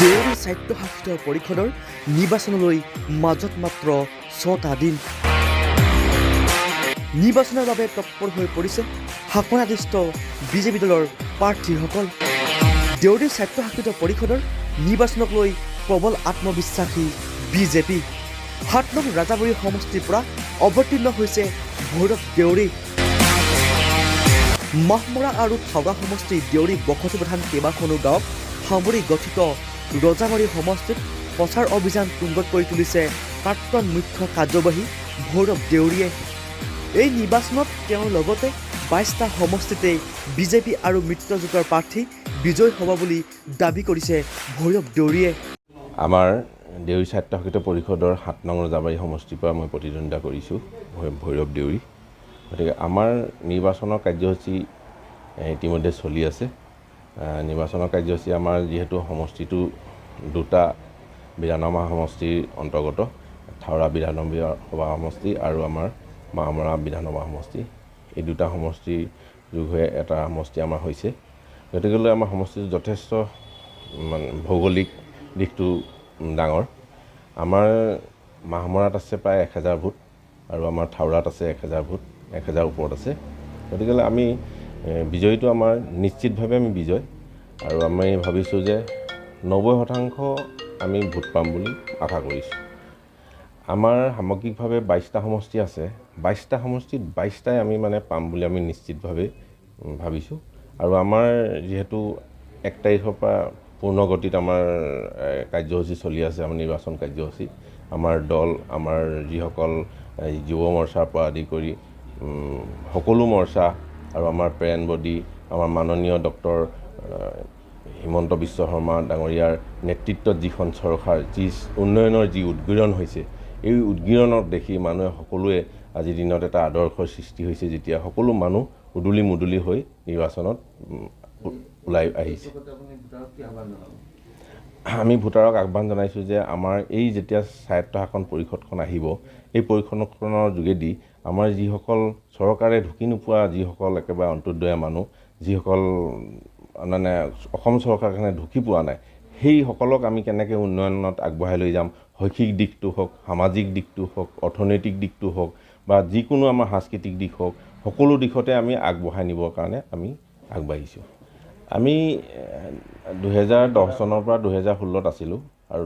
দেউৰী স্বায়ত্তশাসিত পৰিষদৰ নিৰ্বাচনলৈ মাজত মাত্ৰ ৬টা দিন। নিৰ্বাচনৰ বাবে তৎপৰ হৈ পৰিছে শাসনাধিষ্ঠ বিজেপি দলৰ প্ৰাৰ্থীসকল। দেউৰী স্বায়ত্তশাসিত পৰিষদৰ নিৰ্বাচনক লৈ প্ৰবল আত্মবিশ্বাসী বিজেপি। ৭ নং ৰাজাবাৰী সমষ্টিৰ পৰা অৱতীৰ্ণ হৈছে ভৈৰৱ দেউৰী। মাহমৰা আৰু থাওৰা সমষ্টিৰ দেউৰী বসতি প্ৰধান কেইবাখনো গাঁৱক সামৰি গঠিত ৰজাবাৰী সমষ্টিত প্ৰচাৰ অভিযান তুংগত কৰি তুলিছে প্ৰাক্তন মুখ্য কাৰ্যবাহী ভৈৰৱ দেউৰীয়ে। এই নিৰ্বাচনত তেওঁৰ লগতে ২২টা সমষ্টিতে বিজেপি আৰু মিত্ৰজোঁটৰ প্ৰাৰ্থী বিজয় হ'ব বুলি দাবী কৰিছে ভৈৰৱ দেউৰীয়ে। আমাৰ দেউৰী স্বায়ত্তশাসিত পৰিষদৰ ৭ নং ৰজাবাৰী সমষ্টিৰ পৰা মই প্ৰতিদ্বন্দ্বিতা কৰিছোঁ ভৈৰৱ দেউৰী। গতিকে আমাৰ নিৰ্বাচনৰ কাৰ্যসূচী ইতিমধ্যে চলি আছে। নিৰ্বাচনৰ কাৰ্যসূচী আমাৰ যিহেতু সমষ্টিটো দুটা বিধানসভা সমষ্টিৰ অন্তৰ্গত, থাওৰা বিধানসভা সমষ্টি আৰু আমাৰ মাহমৰা বিধানসভা সমষ্টি, এই দুটা সমষ্টিৰ যোগ হৈ এটা সমষ্টি আমাৰ হৈছে। গতিকেলৈ আমাৰ সমষ্টিটো যথেষ্ট ভৌগোলিক দিশটো ডাঙৰ। আমাৰ মাহমৰাত আছে প্ৰায় ১,০০০ ভোট আৰু আমাৰ থাওৰাত আছে ১,০০০ ভোট, ১,০০০ ওপৰত আছে। গতিকেলৈ আমি বিজয়ীটো আমাৰ নিশ্চিতভাৱে আমি বিজয়, আৰু আমি ভাবিছোঁ যে ৯০% আমি ভোট পাম বুলি আশা কৰিছোঁ। আমাৰ সামগ্ৰিকভাৱে ২২টা সমষ্টি আছে, ২২টা সমষ্টিত ২২টাই আমি পাম বুলি আমি নিশ্চিতভাৱে ভাবিছোঁ। আৰু আমাৰ যিহেতু ১ তাৰিখৰ পৰা পূৰ্ণ গতিত আমাৰ কাৰ্যসূচী চলি আছে, আমাৰ নিৰ্বাচন কাৰ্যসূচী। আমাৰ দল, আমাৰ যিসকল যুৱ মৰ্চাৰ পৰা আদি কৰি সকলো মৰ্চা আৰু আমাৰ প্ৰেৰণ বডি, আমাৰ মাননীয় ডক্টৰ হিমন্ত বিশ্ব শৰ্মা ডাঙৰীয়াৰ নেতৃত্বত যিখন চৰকাৰ, যি উন্নয়নৰ যি উদগীৰণ হৈছে, এই উদগীৰণক দেখি মানুহে সকলোৱে আজিৰ দিনত এটা আদৰ্শৰ সৃষ্টি হৈছে, যেতিয়া সকলো মানুহ উদুলি মুদুলি হৈ নিৰ্বাচনত ওলাই আহিছে। আমি ভোটাৰক আহ্বান জনাইছোঁ যে আমাৰ এই যেতিয়া স্বায়ত্তশাসন পৰিষদখন আহিব, এই পৰিষদখনৰ যোগেদি আমাৰ যিসকল চৰকাৰে ঢুকি নোপোৱা, যিসকল একেবাৰে অন্তৰ্দয়া মানুহ, যিসকল অসম চৰকাৰখনে ঢুকি পোৱা নাই, সেইসকলক আমি কেনেকৈ উন্নয়নত আগবঢ়াই লৈ যাম, শৈক্ষিক দিশটো হওক, সামাজিক দিশটো হওক, অৰ্থনৈতিক দিশটো হওক, বা যিকোনো আমাৰ সাংস্কৃতিক দিশ হওক, সকলো দিশতে আমি আগবঢ়াই নিবৰ কাৰণে আমি আগবাঢ়িছোঁ। আমি ২০১০ চনৰ পৰা ২০১৬ত আছিলোঁ, আৰু